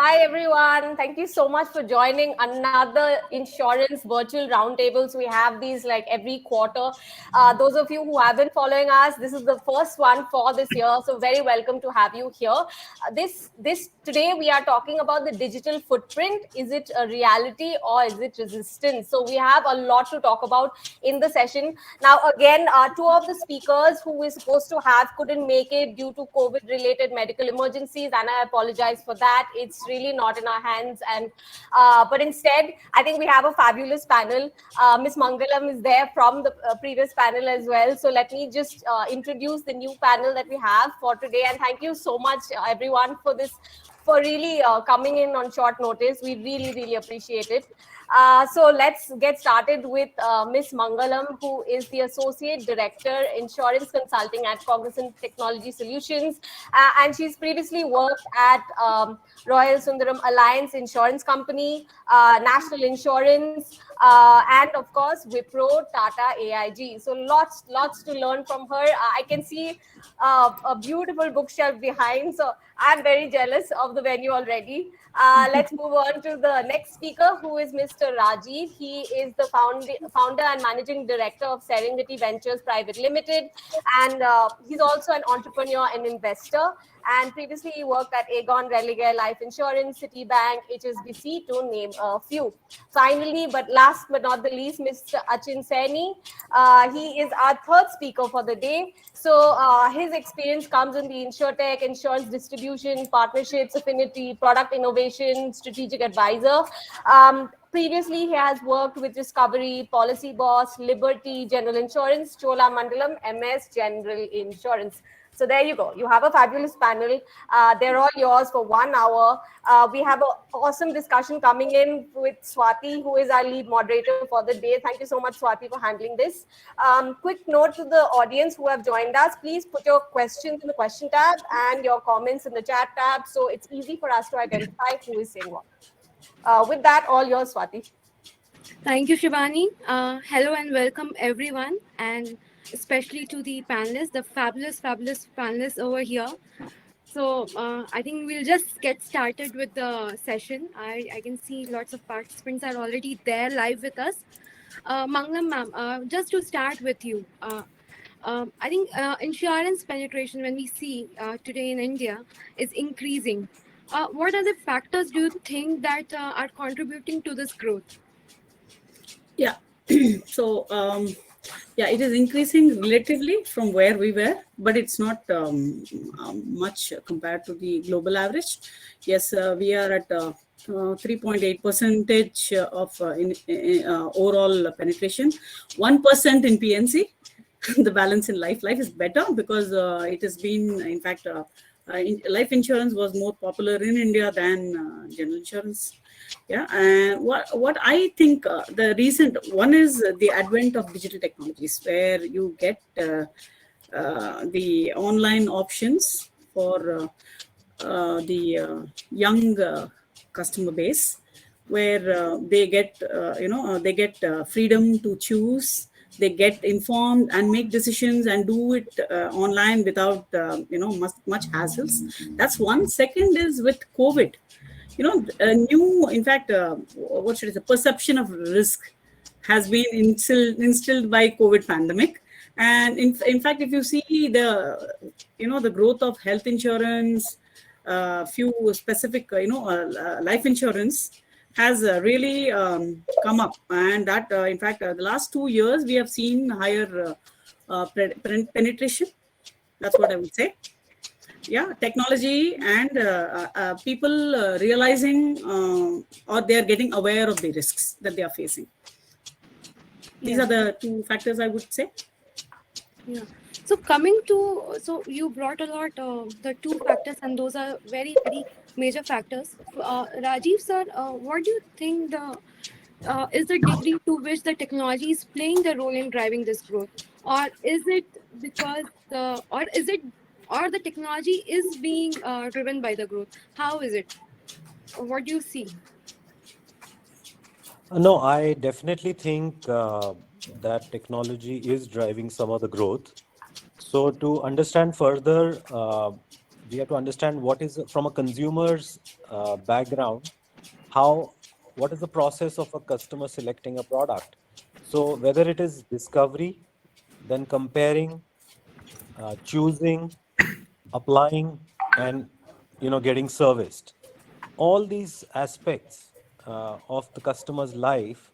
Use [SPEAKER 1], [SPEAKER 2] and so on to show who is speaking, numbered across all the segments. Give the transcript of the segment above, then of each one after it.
[SPEAKER 1] Hi everyone. Thank you so much for joining another insurance virtual roundtables. We have these like every quarter. Those of you who have been following us, this is the first one for this year. So very welcome to have you here. This today we are talking about the digital footprint. Is it a reality or is it resistance? So we have a lot to talk about in the session. Now again, two of the speakers who we're supposed to have couldn't make it due to COVID-related medical emergencies, and I apologize for that. It's really not in our hands, and but instead, I think we have a fabulous panel. Miss Mangalam is there from the previous panel as well. So let me just introduce the new panel that we have for today, and thank you so much, everyone, for this. For really coming in on short notice. We really appreciate it. So let's get started with Miss Mangalam, who is the Associate Director, Insurance Consulting at Cognizant Technology Solutions. And she's previously worked at Royal Sundaram Alliance Insurance Company, National Insurance, and of course, Wipro, Tata, AIG. So lots to learn from her. I can see a beautiful bookshelf behind. So I'm very jealous of the venue already. Let's move on to the next speaker, who is Mr. Rajiv. He is the founder and managing director of Serengeti Ventures Private Limited, and he's also an entrepreneur and investor. And previously, he worked at Aegon Religare Life Insurance, Citibank, HSBC, to name a few. Finally, but last but not the least, Mr. Achin Saini. He is our third speaker for the day. So his experience comes in the insurtech, insurance distribution, partnerships, affinity, product innovation, strategic advisor. Previously, he has worked with Discovery, Policy Boss, Liberty, General Insurance, Chola Mandalam, MS General Insurance. So there you go. You have a fabulous panel. They're all yours for 1 hour. We have an awesome discussion coming in with Swati, who is our lead moderator for the day. Thank you so much, Swati, for handling this. Quick note to the audience who have joined us. Please put your questions in the question tab and your comments in the chat tab, so it's easy for us to identify who is saying what. With that, all yours, Swati.
[SPEAKER 2] Thank you, Shivani. Hello and welcome, everyone, and especially to the panelists, the fabulous panelists over here. So I think we'll just get started with the session. I can see lots of participants are already there live with us. Mangalam ma'am, just to start with you, I think insurance penetration, when we see today in India, is increasing. What are the factors do you think that are contributing to this growth?
[SPEAKER 3] Yeah, so it is increasing relatively from where we were, but it's not much compared to the global average. Yes, we are at 3.8% of overall penetration, 1% in PNC. The balance in life is better because it has been, in fact, life insurance was more popular in India than general insurance. Yeah, and what I think the recent one is the advent of digital technologies, where you get the online options for the young customer base, where they get freedom to choose. They get informed and make decisions and do it online without much hassles. That's one. Second is with COVID. A new, in fact, what should I say, perception of risk has been instilled by COVID pandemic. And in fact, if you see the growth of health insurance, few specific, life insurance has really come up. And that, in fact, the last 2 years, we have seen higher penetration. That's what I would say. Yeah, technology and people realizing or they are getting aware of the risks that they are facing. These are the two factors I would say.
[SPEAKER 2] Yeah. So so you brought a lot the two factors, and those are very major factors. Rajiv sir, what do you think is the degree to which the technology is playing the role in driving this growth, or is it because or the technology is being driven by the growth? How is it? What do you see?
[SPEAKER 4] No, I definitely think that technology is driving some of the growth. So to understand further, we have to understand what is from a consumer's background, what is the process of a customer selecting a product. So whether it is discovery, then comparing, choosing, applying, and getting serviced. All these aspects of the customer's life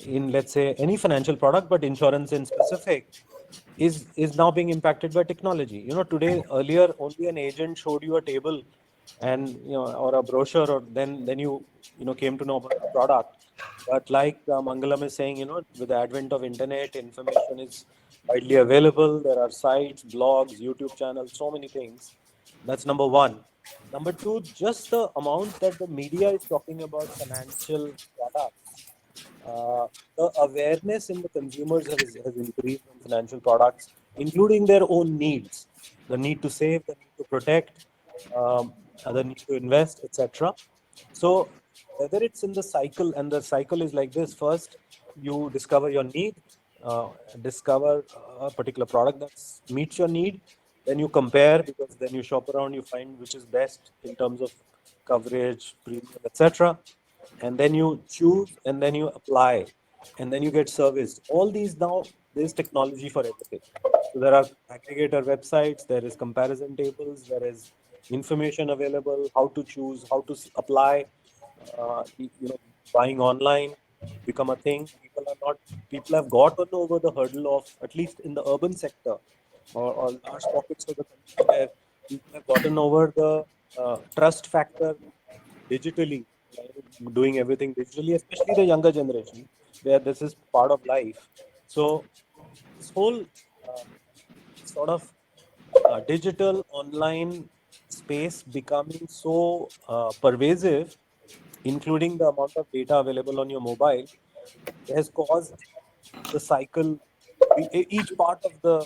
[SPEAKER 4] in, let's say, any financial product, but insurance in specific, is now being impacted by technology. Today, earlier, only an agent showed you a table and or a brochure, or then you came to know about the product. But like Mangalam is saying, with the advent of internet, information is widely available. There are sites, blogs, YouTube channels, so many things. That's number one. Number two, just the amount that the media is talking about financial products, the awareness in the consumers has increased on financial products, including their own needs, the need to save, the need to protect, the need to invest, etc. So whether it's in the cycle, and the cycle is like this: first, you discover your need, discover a particular product that meets your need, then you compare, because then you shop around, you find which is best in terms of coverage, premium, etc. And then you choose, and then you apply, and then you get serviced. All these, now there's technology for everything. So there are aggregator websites, there is comparison tables, there is information available, how to choose, how to apply. Buying online become a thing. People have gotten over the hurdle of, at least in the urban sector, or large pockets of the country, where people have gotten over the trust factor digitally, doing everything digitally, especially the younger generation, where this is part of life. So this whole uh, sort of digital online space becoming so pervasive, including the amount of data available on your mobile, has caused the cycle, each part of the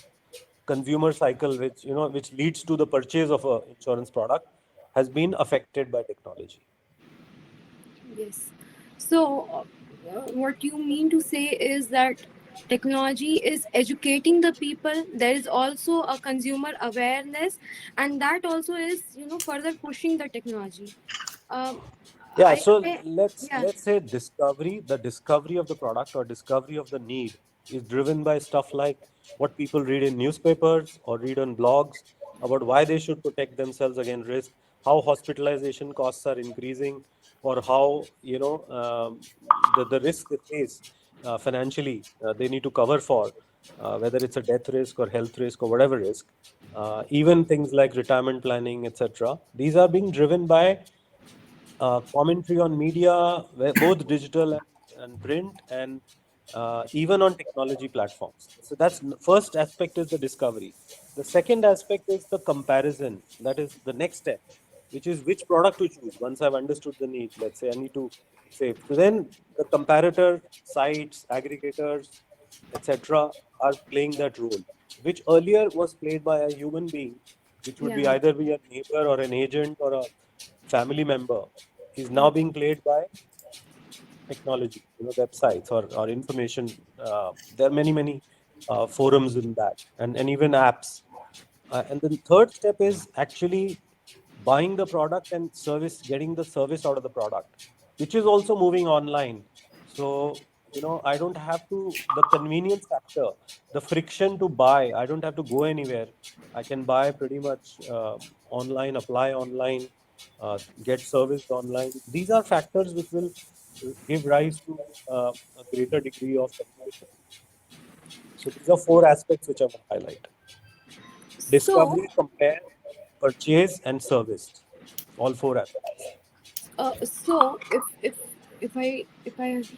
[SPEAKER 4] consumer cycle, which leads to the purchase of a insurance product, has been affected by technology.
[SPEAKER 2] Yes. So, what you mean to say is that technology is educating the people. There is also a consumer awareness, and that also is, further pushing the technology. Um,
[SPEAKER 4] Yeah,
[SPEAKER 2] I,
[SPEAKER 4] so
[SPEAKER 2] I yeah,
[SPEAKER 4] let's say the discovery of the product or discovery of the need is driven by stuff like what people read in newspapers or read on blogs about why they should protect themselves against risk, how hospitalization costs are increasing, or how the risk they face financially, they need to cover for, whether it's a death risk or health risk or whatever risk, even things like retirement planning, etc. These are being driven by commentary on media, both digital and print, and even on technology platforms. So that's first aspect, is the discovery. The second aspect is the comparison. That is the next step, which is which product to choose. Once I've understood the need, let's say I need to save. So then the comparator sites, aggregators, etc., are playing that role, which earlier was played by a human being, which would be
[SPEAKER 2] yeah,
[SPEAKER 4] either be a neighbor or an agent or a family member, is
[SPEAKER 2] yeah,
[SPEAKER 4] now being played by technology, websites or information. There are many forums in that, and even apps. And the third step is actually buying the product and getting the service out of the product, which is also moving online. So, I don't have to, the convenience factor, the friction to buy, I don't have to go anywhere. I can buy pretty much online, apply online, get serviced online. These are factors which will give rise to a greater degree of penetration. So these are four aspects which I want to highlight:
[SPEAKER 2] so
[SPEAKER 4] discovery, compare, purchase, and service. All four aspects.
[SPEAKER 2] so if I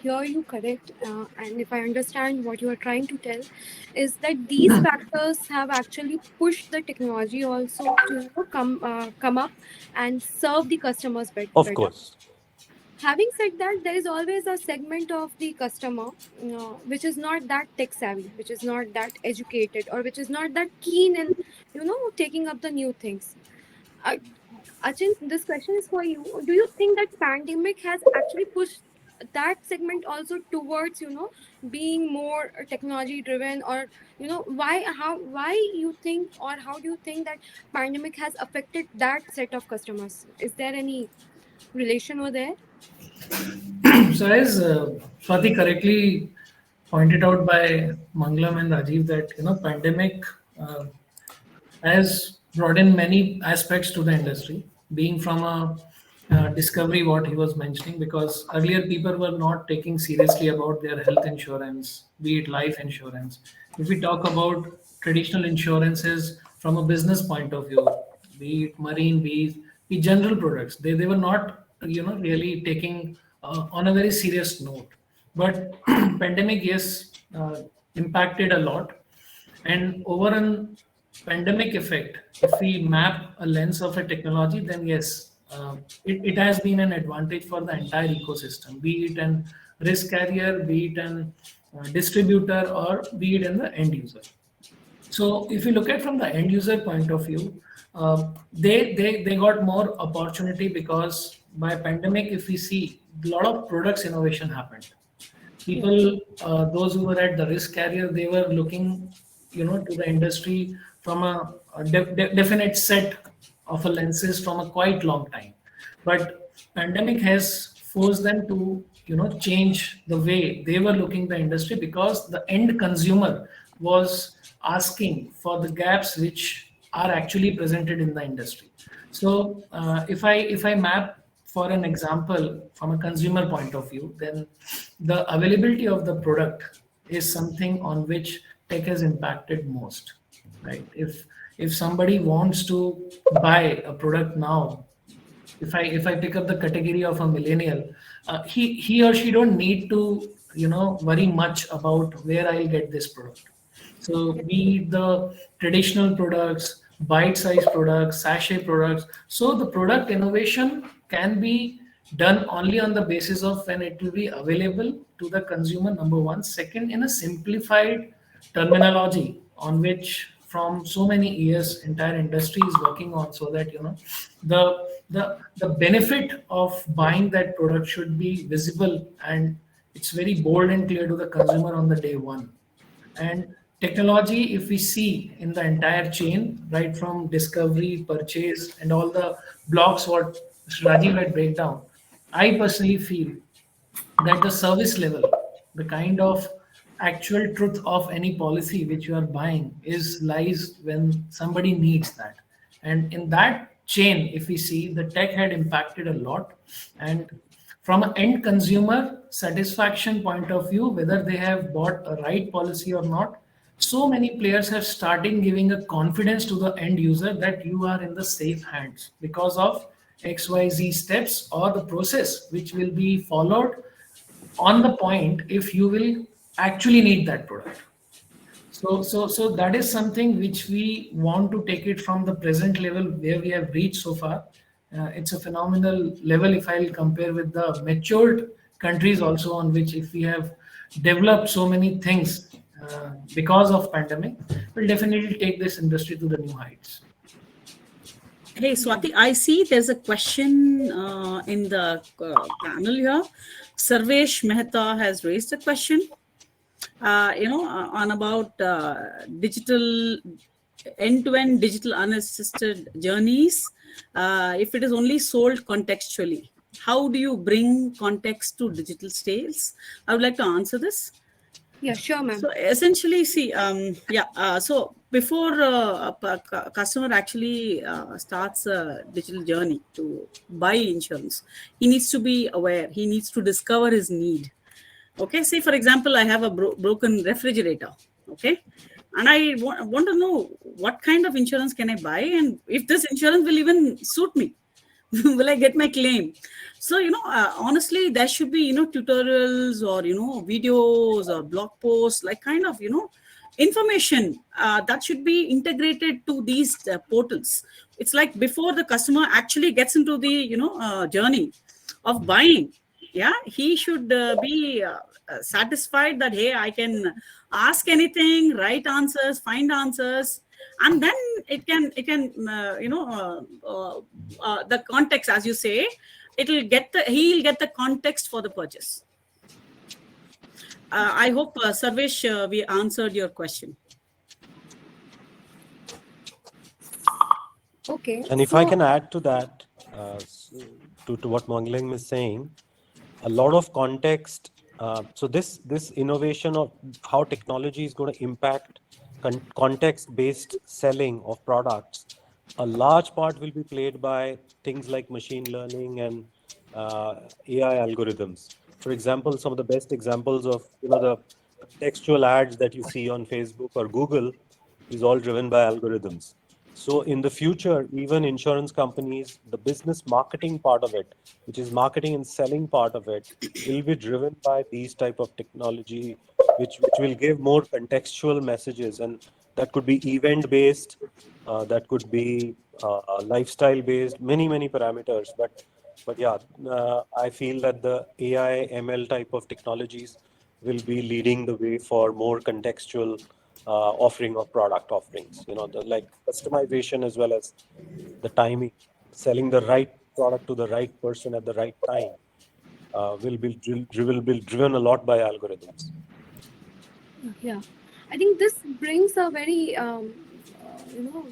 [SPEAKER 2] hear you correct, and if I understand what you are trying to tell, is that these factors have actually pushed the technology also to, come up and serve the customers
[SPEAKER 4] Of
[SPEAKER 2] better.
[SPEAKER 4] course.
[SPEAKER 2] Having said that, there is always a segment of the customer, which is not that tech savvy, which is not that educated, or which is not that keen in, taking up the new things. uh, Achin, this question is for you. Do you think that pandemic has actually pushed that segment also towards, being more technology driven, or why you think, or how do you think that pandemic has affected that set of customers? Is there any relation over there?
[SPEAKER 5] So as Swati correctly pointed out by Mangalam and Rajiv, that pandemic uh, has brought in many aspects to the industry, being from a discovery, what he was mentioning, because earlier people were not taking seriously about their health insurance, be it life insurance. If we talk about traditional insurances from a business point of view, be it marine, be general products, they were not really taking on a very serious note. But pandemic, yes, impacted a lot. And over an pandemic effect, if we map a lens of a technology, then yes, it has been an advantage for the entire ecosystem, be it an risk carrier, be it an distributor, or be it in the end user. So if you look at from the end user point of view, they got more opportunity, because by pandemic, if we see, a lot of products innovation happened. People, those who were at the risk carrier, they were looking to the industry from a definite set of a lenses from a quite long time. But pandemic has forced them to change the way they were looking the industry, because the end consumer was asking for the gaps which are actually presented in the industry. So if I map for an example from a consumer point of view, then the availability of the product is something on which tech has impacted most, right? If somebody wants to buy a product now, if I pick up the category of a millennial, he or she don't need to worry much about where I'll get this product. So be it the traditional products, bite-sized products, sachet products. So the product innovation can be done only on the basis of when it will be available to the consumer, number one. Second, in a simplified terminology on which from so many years entire industry is working on, so that the benefit of buying that product should be visible, and it's very bold and clear to the consumer on the day one. And technology, if we see in the entire chain, right from discovery, purchase, and all the blocks what Rajiv had break down, I personally feel that the service level, the kind of actual truth of any policy which you are buying, is lies when somebody needs that. And in that chain, if we see, the tech had impacted a lot. And from an end consumer satisfaction point of view, whether they have bought a right policy or not, so many players have started giving a confidence to the end user that you are in the safe hands because of XYZ steps or the process which will be followed on the point if you will actually need that product. So that is something which we want to take it from the present level where we have reached so far. It's a phenomenal level if I'll compare with the matured countries also, on which if we have developed so many things because of pandemic, will definitely take this industry to the new heights.
[SPEAKER 3] Hey, Swati, I see there's a question in the panel here. Sarvesh Mehta has raised a question, on about digital, end-to-end digital unassisted journeys. If it is only sold contextually, how do you bring context to digital sales? I would like to answer this.
[SPEAKER 2] Yeah, sure, ma'am.
[SPEAKER 3] So essentially, see, so before a customer actually starts a digital journey to buy insurance, he needs to be aware. He needs to discover his need. Okay, say for example, I have a broken refrigerator. Okay, and I want to know what kind of insurance can I buy, and if this insurance will even suit me. Will I get my claim? So honestly, there should be tutorials or videos or blog posts, like kind of information that should be integrated to these portals. It's like before the customer actually gets into the journey of buying, yeah, he should be satisfied that, hey, I can ask anything, write answers, find answers, and then it can the context, as you say, he'll get the context for the purchase. I hope, Sarvesh, we answered your question.
[SPEAKER 2] Okay.
[SPEAKER 4] And if I can add to that, to what Mangling is saying, a lot of context. So this innovation of how technology is going to impact context-based selling of products, a large part will be played by things like machine learning and AI algorithms. For example, some of the best examples of the contextual ads that you see on Facebook or Google is all driven by algorithms. So in the future, even insurance companies, the business marketing part of it, which is marketing and selling part of it, will be driven by these type of technology, which will give more contextual messages, and that could be event based, that could be lifestyle based, many parameters. But yeah, I feel that the AI ML type of technologies will be leading the way for more contextual offering of product offerings. The like customization as well as the timing, selling the right product to the right person at the right time will be driven a lot by algorithms.
[SPEAKER 2] Yeah, I think this brings a very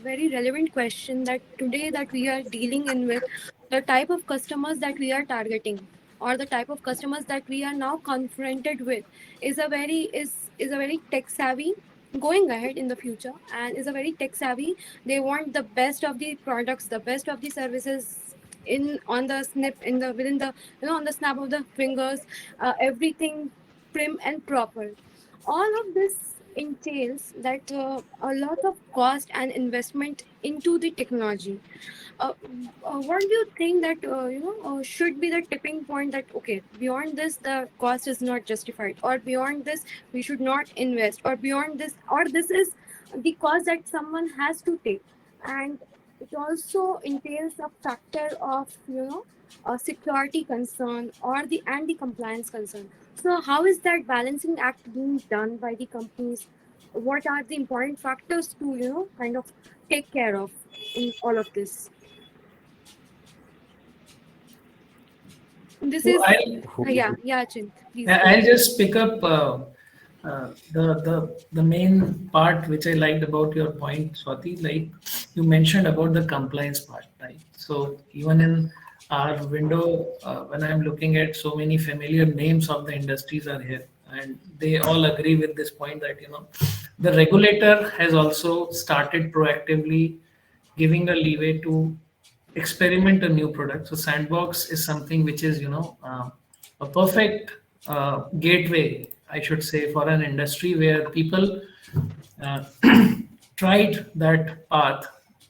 [SPEAKER 2] very relevant question that today that we are dealing in with the type of customers that we are targeting, or the type of customers that we are now confronted with, is a very tech savvy, going ahead in the future, and is a very tech savvy. They want the best of the products, the best of the services in on the snip, in the within the on the snap of the fingers, everything prim and proper. All of this entails that a lot of cost and investment into the technology. uh, what do you think that should be the tipping point, that okay, beyond this the cost is not justified, or beyond this we should not invest, or beyond this, or this is the cost that someone has to take? And it also entails a factor of a security concern, or the compliance concern. So how is that balancing act being done by the companies? What are the important factors to kind of take care of in all of this? This
[SPEAKER 5] So
[SPEAKER 2] is yeah, Chint, please go
[SPEAKER 5] I'll
[SPEAKER 2] ahead.
[SPEAKER 5] just pick up the main part which I liked about your point, Swati. Like you mentioned about the compliance part, right? So even in our window, when I'm looking at so many familiar names of the industries are here, and they all agree with this point that the regulator has also started proactively giving a leeway to experiment a new product. So sandbox is something which is a perfect gateway, I should say, for an industry where people uh, tried that path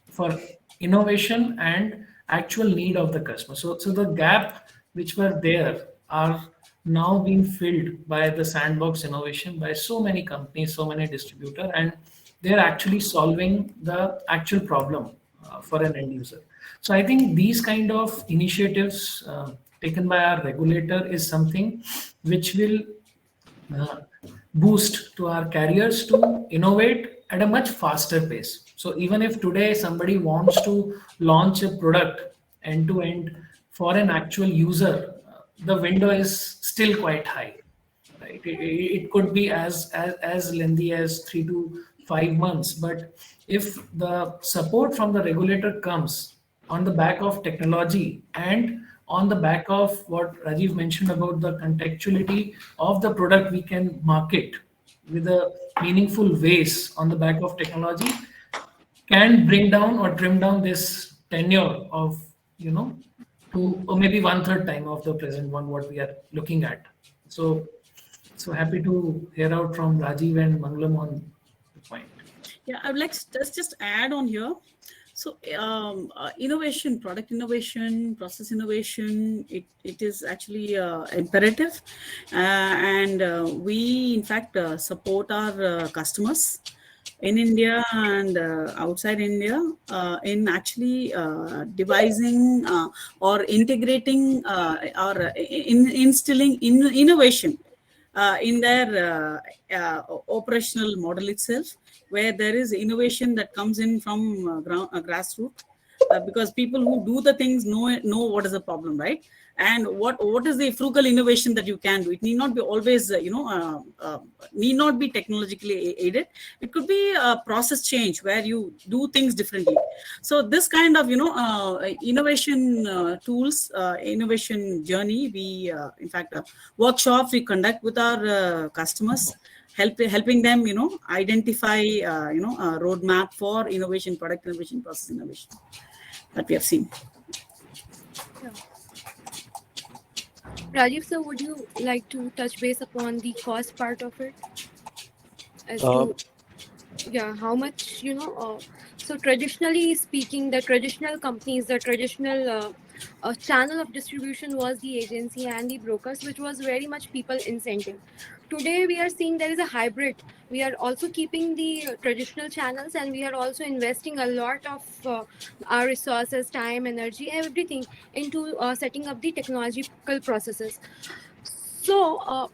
[SPEAKER 5] for innovation and actual need of the customer. So the gap which were there are now being filled by the sandbox innovation by so many companies, so many distributors, and they're actually solving the actual problem for an end user. So I think these kind of initiatives taken by our regulator is something which will uh, boost to our carriers to innovate at a much faster pace. So even if today somebody wants to launch a product end to end for an actual user, the window is still quite high, right? It could be as lengthy as 3 to 5 months, but if the support from the regulator comes on the back of technology and on the back of what Rajiv mentioned about the contextuality of the product we can market with a meaningful ways on the back of technology, can bring down or trim down this tenure of to or maybe one third time of the present one what we are looking at. So happy to hear out from Rajiv and Mangalam on the point.
[SPEAKER 3] Yeah, I would like to just add on here. So innovation, product innovation, process innovation, it is actually imperative. And we, in fact, support our customers in India and outside India in actually devising or integrating or instilling innovation in their operational model itself, where there is innovation that comes in from grassroots, because people who do the things know what is the problem, right? And what is the frugal innovation that you can do. It need not be always need not be technologically aided. It could be a process change where you do things differently. So this kind of innovation tools, innovation journey, we in fact workshops we conduct with our customers, helping them identify a roadmap for innovation, product innovation, process innovation that we have seen.
[SPEAKER 2] Rajiv, sir, would you like to touch base upon the cost part of it? As to, how much, so traditionally speaking, the traditional companies, the traditional channel of distribution was the agency and the brokers, which was very much people incentive. Today, we are seeing there is a hybrid. We are also keeping the traditional channels, and we are also investing a lot of our resources, time, energy, everything into setting up the technological processes. So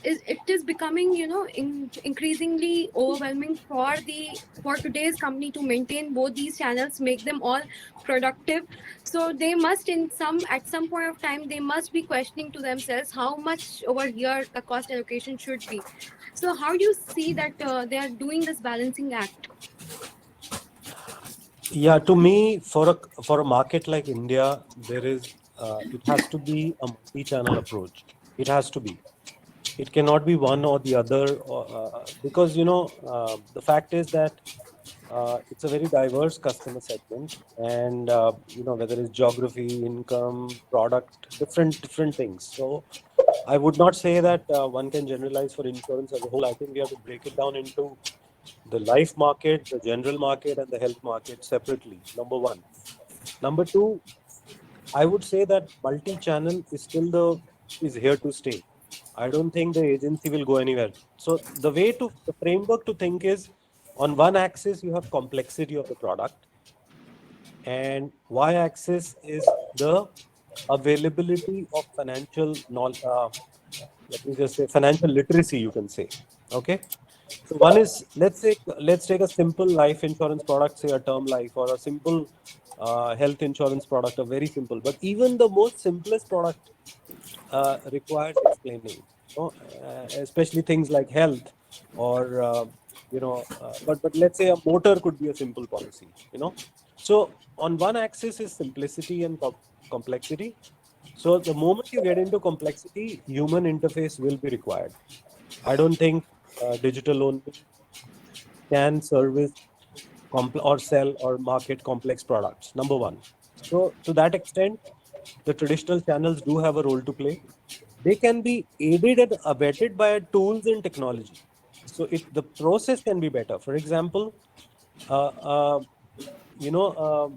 [SPEAKER 2] it is becoming, increasingly overwhelming for today's company to maintain both these channels, make them all productive. So they must, at some point of time, they must be questioning to themselves how much over here the cost allocation should be. So how do you see that they are doing this balancing act?
[SPEAKER 4] Yeah, to me, for a market like India, there is it has to be a multi-channel approach. It has to be. It cannot be one or the other, because the fact is that it's a very diverse customer segment, and whether it's geography, income, product, different things. So I would not say that one can generalize for insurance as a whole. I think we have to break it down into the life market, the general market, and the health market separately. Number one. Number two, I would say that multi-channel is here to stay. I don't think the agency will go anywhere. So the framework to think is, on one axis you have complexity of the product, and y-axis is the availability of financial knowledge. Let me just say financial literacy, you can say. Okay. So one is, let's take a simple life insurance product, say a term life, or a simple health insurance product, a very simple. But even the most simplest product requires explaining, especially things like health, or but let's say a motor could be a simple policy. So on one axis is simplicity and complexity. So the moment you get into complexity, human interface will be required. I don't think digital only can service or sell or market complex products. Number one. So to that extent, the traditional channels do have a role to play. They can be aided and abetted by tools and technology. So the process can be better. For example, a digital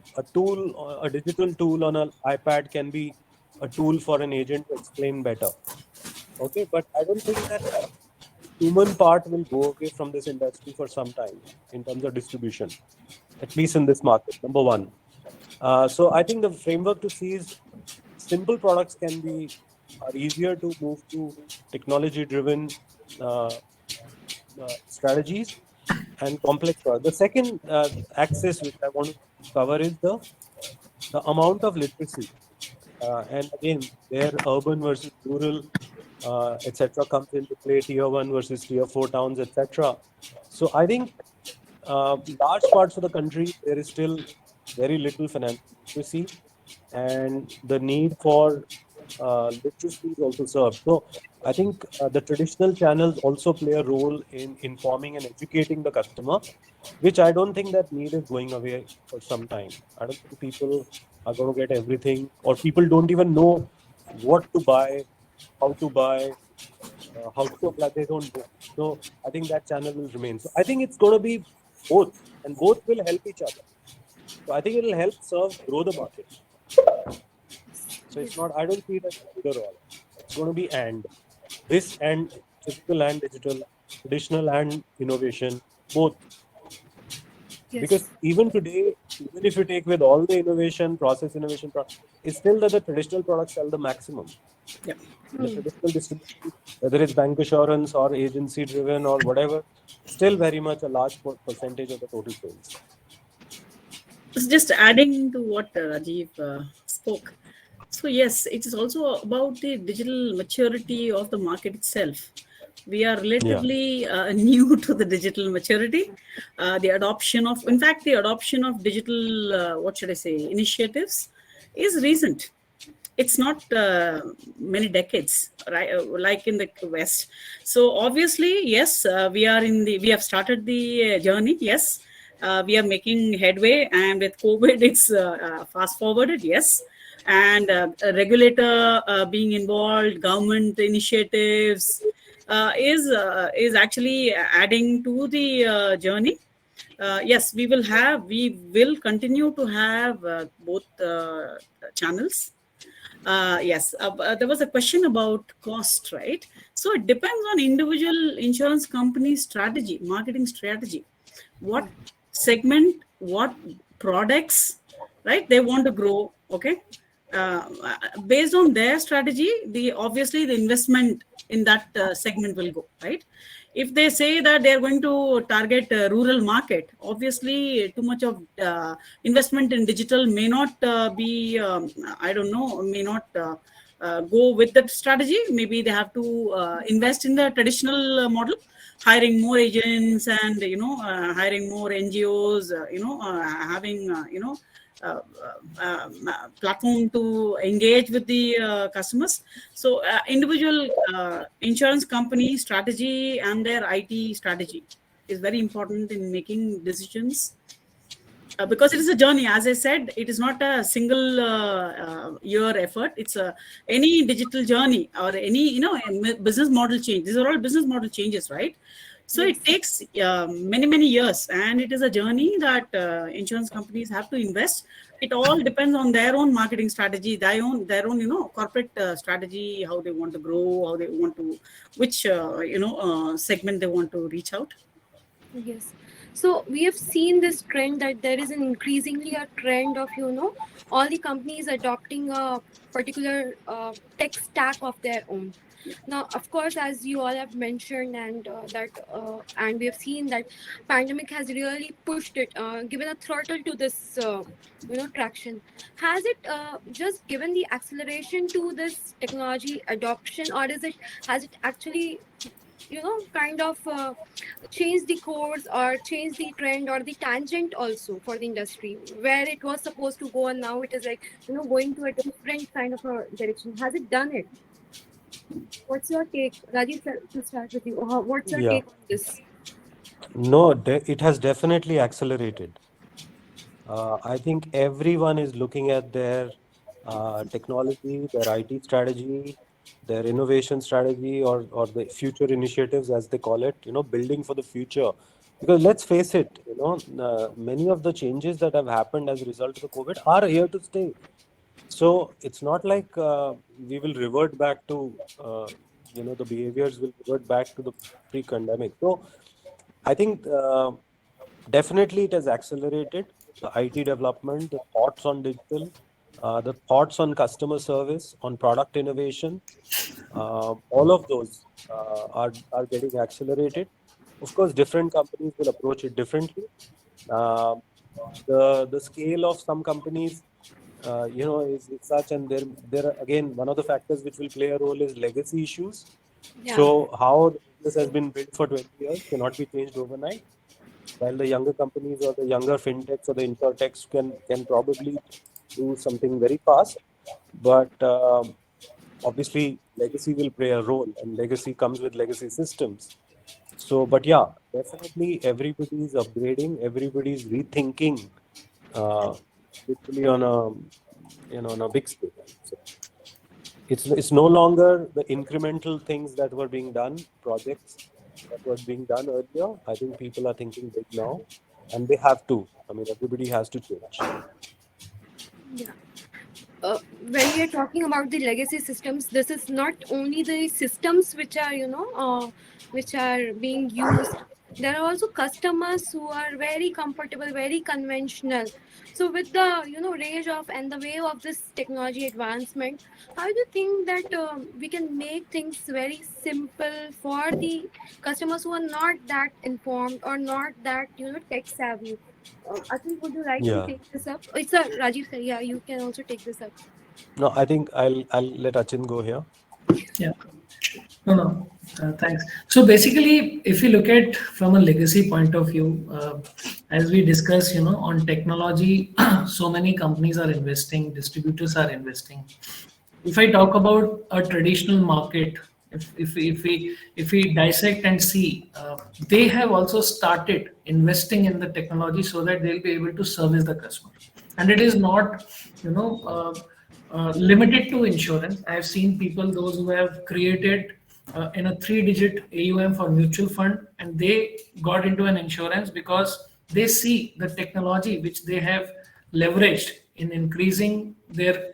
[SPEAKER 4] tool on an iPad can be a tool for an agent to explain better. Okay, but I don't think that human part will go away from this industry for some time in terms of distribution, at least in this market. Number one. So I think the framework to see is simple products are easier to move to technology-driven strategies, and complex products. The second axis which I want to cover is the amount of literacy. And again, there urban versus rural, etc., comes into play. Tier 1 versus Tier 4 towns, etc. So I think large parts of the country, there is still very little financial literacy, and the need for literacy is also served. So I think the traditional channels also play a role in informing and educating the customer, which I don't think that need is going away for some time. I don't think people are going to get everything, or people don't even know what to buy, how to buy, how to apply. They don't know. So I think that channel will remain. So I think it's going to be both, and both will help each other. So I think it will help grow the market. So it's not, I don't see it as either or. It's going to be this and physical and digital, traditional and innovation, both. Yes. Because even today, even if you take with all the innovation, process innovation, it's still that the traditional products sell the maximum.
[SPEAKER 3] Yeah.
[SPEAKER 4] The traditional distribution, whether it's bank assurance or agency driven or whatever, still very much a large percentage of the total sales.
[SPEAKER 3] So just adding to what Rajiv spoke. So yes, it is also about the digital maturity of the market itself. We are
[SPEAKER 4] Yeah.
[SPEAKER 3] relatively new to the digital maturity. In fact, the adoption of digital, what should I say, initiatives is recent. It's not many decades, right? Like in the West. So obviously, yes, we have started the journey. Yes, we are making headway, and with COVID, it's fast forwarded. Yes, and a regulator being involved, government initiatives is actually adding to the journey. Yes, we will continue to have both channels. Yes, there was a question about cost, right? So it depends on individual insurance company strategy, marketing strategy. What segment, what products, right? They want to grow. Okay, based on their strategy, the obviously the investment in that segment will go, right? If they say that they're going to target rural market, obviously too much of investment in digital may not be I don't know, may not go with that strategy. Maybe they have to invest in the traditional model, hiring more agents, and hiring more NGOs, having uh, platform to engage with the customers. So individual insurance company strategy and their IT strategy is very important in making decisions, because it is a journey. As I said, it is not a single year effort. It's a any digital journey or any business model change. These are all business model changes, right? So
[SPEAKER 2] Yes.
[SPEAKER 3] it takes many years, and it is a journey that insurance companies have to invest. It all depends on their own marketing strategy, their own corporate strategy, how they want to grow, how they want to, which segment they want to reach out.
[SPEAKER 2] Yes. So we have seen this trend that there is an increasingly a trend of, all the companies adopting a particular tech stack of their own. Now, of course, as you all have mentioned, and we have seen that pandemic has really pushed it, given a throttle to this, traction. Has it just given the acceleration to this technology adoption, or has it actually, kind of change the course or change the trend or the tangent also for the industry where it was supposed to go, and now it is like, going to a different kind of a direction? Has it done it? What's your take, Rajiv? To start with you, what's your
[SPEAKER 4] Yeah.
[SPEAKER 2] take on this?
[SPEAKER 4] No, it has definitely accelerated. I think everyone is looking at their technology, their IT strategy, their innovation strategy, or the future initiatives, as they call it, building for the future. Because let's face it, many of the changes that have happened as a result of the COVID are here to stay. So it's not like we will revert back to, the behaviors will revert back to the pre-pandemic. So I think definitely it has accelerated the IT development, the thoughts on digital, the thoughts on customer service, on product innovation. All of those are getting accelerated. Of course, different companies will approach it differently. Uh, the scale of some companies, is such, and there are, again, one of the factors which will play a role is legacy issues.
[SPEAKER 2] Yeah.
[SPEAKER 4] So how the business has been built for 20 years cannot be changed overnight, while the younger companies or the younger fintechs or the insurtechs can probably do something very fast. But obviously, legacy will play a role, and legacy comes with legacy systems. So, but yeah, definitely everybody is upgrading, everybody is rethinking, uh, literally on a on a big scale. So it's no longer the incremental things that were being done, projects that were being done earlier. I think people are thinking big now, and they have to. I mean, everybody has to change.
[SPEAKER 2] Yeah. When we are talking about the legacy systems, this is not only the systems which are, which are being used. There are also customers who are very comfortable, very conventional. So with the, range of and the wave of this technology advancement, how do you think that we can make things very simple for the customers who are not that informed or not that, tech savvy? Atul, would you like
[SPEAKER 4] Yeah.
[SPEAKER 2] to take this up? It's a Rajiv, sir. Yeah, you can also take this up.
[SPEAKER 4] No, I think I'll let Achin go here.
[SPEAKER 5] Yeah. No. Thanks. So basically, if you look at from a legacy point of view, as we discuss, on technology, so many companies are investing, distributors are investing. If I talk about a traditional market, if we dissect and see, they have also started investing in the technology so that they'll be able to service the customer, and it is not, limited to insurance. I have seen people, those who have created in a 3-digit AUM for mutual fund, and they got into an insurance because they see the technology which they have leveraged in increasing their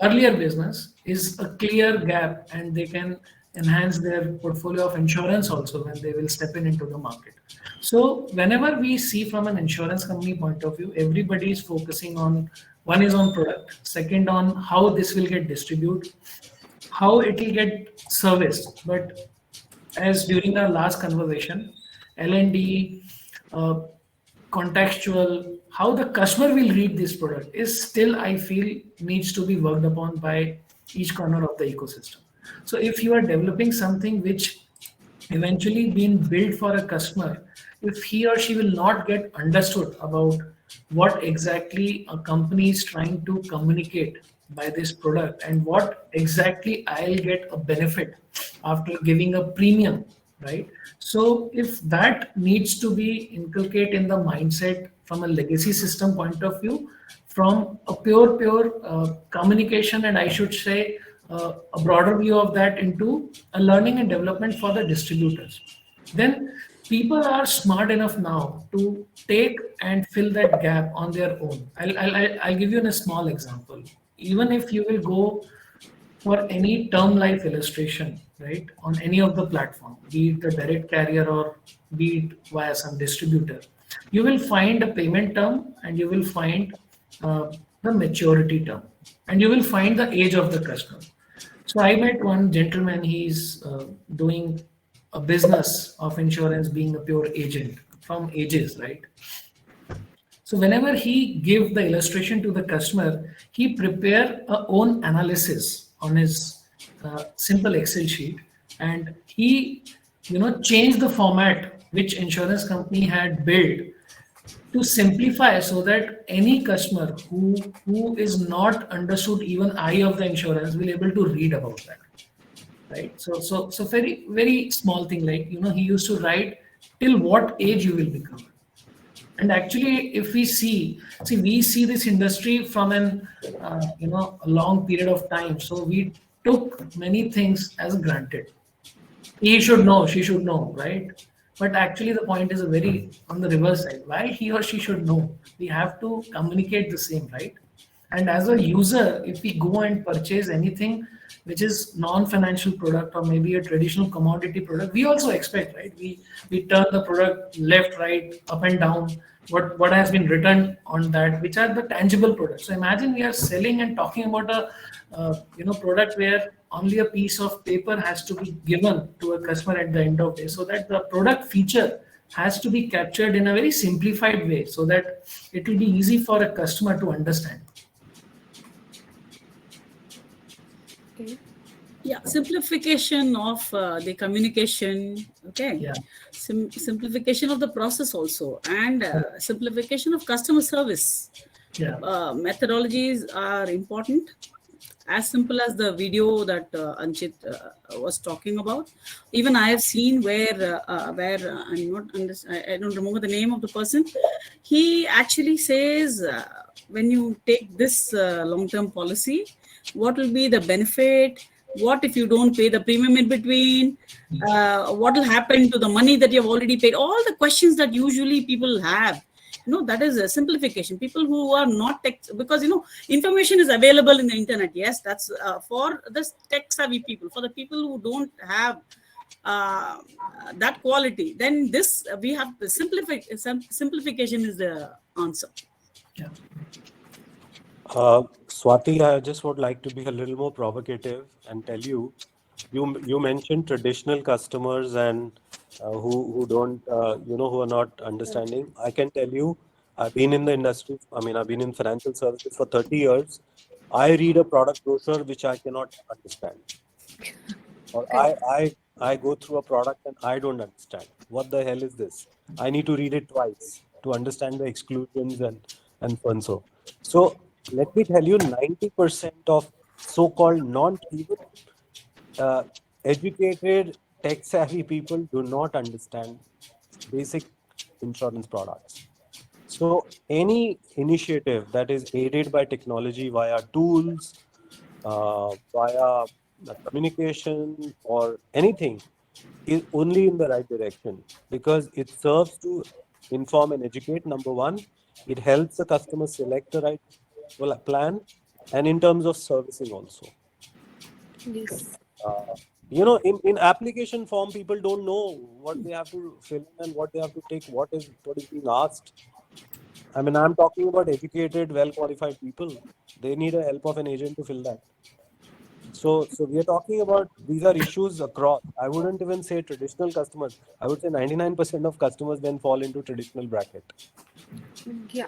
[SPEAKER 5] earlier business is a clear gap, and they can enhance their portfolio of insurance also when they will step into the market. So whenever we see from an insurance company point of view, everybody is focusing on, one is on product, second on how this will get distributed, how it will get serviced. But as during our last conversation, L&D, contextual, how the customer will read this product is still, I feel, needs to be worked upon by each corner of the ecosystem. So if you are developing something which eventually being built for a customer, if he or she will not get understood about what exactly a company is trying to communicate by this product and what exactly I'll get a benefit after giving a premium, right? So if that needs to be inculcated in the mindset from a legacy system point of view, from a pure communication, and I should say a broader view of that into a learning and development for the distributors, then people are smart enough now to take and fill that gap on their own. I'll give you a small example. Even if you will go for any term life illustration, right, on any of the platform, be it the direct carrier or be it via some distributor, you will find a payment term, and you will find the maturity term, and you will find the age of the customer. So I met one gentleman, he's doing a business of insurance, being a pure agent from ages, right? So whenever he give the illustration to the customer, he prepare a own analysis on his simple Excel sheet, and he, changed the format which insurance company had built to simplify, so that any customer who is not understood even I of the insurance will able to read about that, right? So very very small thing, like, he used to write till what age you will be covered. And actually, if we see we see this industry from an a long period of time, so we took many things as granted. He should know, she should know, right? But actually the point is a very on the reverse side. Why he or she should know? We have to communicate the same, right? And as a user, if we go and purchase anything which is non-financial product or maybe a traditional commodity product, we also expect, right? We turn the product left, right, up and down, what has been written on that, which are the tangible products. So imagine we are selling and talking about a product where only a piece of paper has to be given to a customer at the end of the day, so that the product feature has to be captured in a very simplified way, so that it will be easy for a customer to understand.
[SPEAKER 2] Okay.
[SPEAKER 3] Yeah, simplification of the communication. Okay.
[SPEAKER 5] Yeah.
[SPEAKER 3] Simplification of the process also, and simplification of customer service.
[SPEAKER 5] Yeah.
[SPEAKER 3] Methodologies are important. As simple as the video that Anchit was talking about. Even I have seen where I'm not I don't remember the name of the person. He actually says when you take this long-term policy, what will be the benefit? What if you don't pay the premium in between? What will happen to the money that you've already paid? All the questions that usually people have. That is a simplification. People who are not tech, because information is available in the internet. Yes, that's for the tech savvy people. For the people who don't have that quality, then this we have the simplification is the answer.
[SPEAKER 5] Yeah.
[SPEAKER 4] Swati, I just would like to be a little more provocative and tell you mentioned traditional customers and who don't who are not understanding. I can tell you, I've been in the industry. I mean, I've been in financial services for 30 years. I read a product brochure which I cannot understand, or I go through a product and I don't understand. What the hell is this? I need to read it twice to understand the exclusions and so and so. So let me tell you, 90% of so-called even educated tech savvy people do not understand basic insurance products. So any initiative that is aided by technology via tools, via communication or anything is only in the right direction, because it serves to inform and educate, number one. It helps the customer select the right plan, and in terms of servicing also.
[SPEAKER 2] Yes.
[SPEAKER 4] In application form, people don't know what they have to fill in and what they have to take, what is being asked. I mean, I'm talking about educated, well-qualified people. They need a help of an agent to fill that. So we are talking about, these are issues across. I wouldn't even say traditional customers. I would say 99% of customers then fall into traditional bracket.
[SPEAKER 2] Yeah.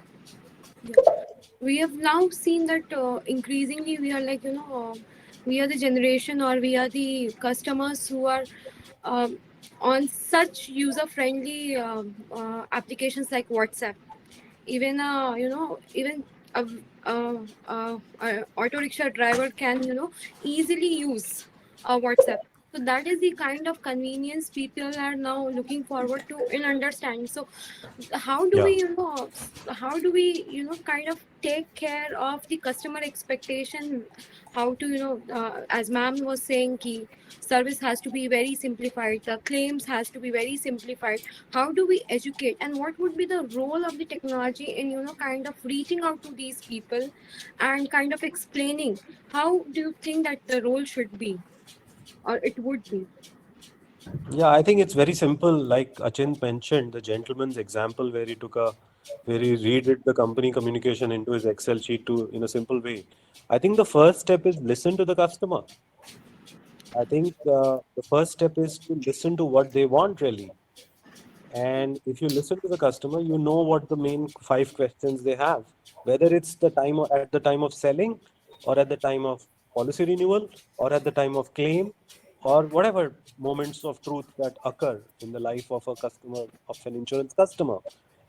[SPEAKER 2] We have now seen that increasingly we are like, we are the generation, or we are the customers who are on such user-friendly applications like WhatsApp. Even even a, auto rickshaw driver can easily use WhatsApp. So that is the kind of convenience people are now looking forward to in understanding. So how do
[SPEAKER 4] Yeah.
[SPEAKER 2] we kind of take care of the customer expectation? How to as ma'am was saying, key service has to be very simplified, the claims has to be very simplified. How do we educate, and what would be the role of the technology in kind of reaching out to these people and kind of explaining? How do you think that the role should be, or it would be?
[SPEAKER 4] Yeah, I think it's very simple. Like Achint mentioned, the gentleman's example where he redid the company communication into his Excel sheet in a simple way. I think the first step is listen to the customer. I think the first step is to listen to what they want really. And if you listen to the customer, you know what the main 5 questions they have, whether it's at the time of selling, or at the time of policy renewal, or at the time of claim, or whatever moments of truth that occur in the life of an insurance customer.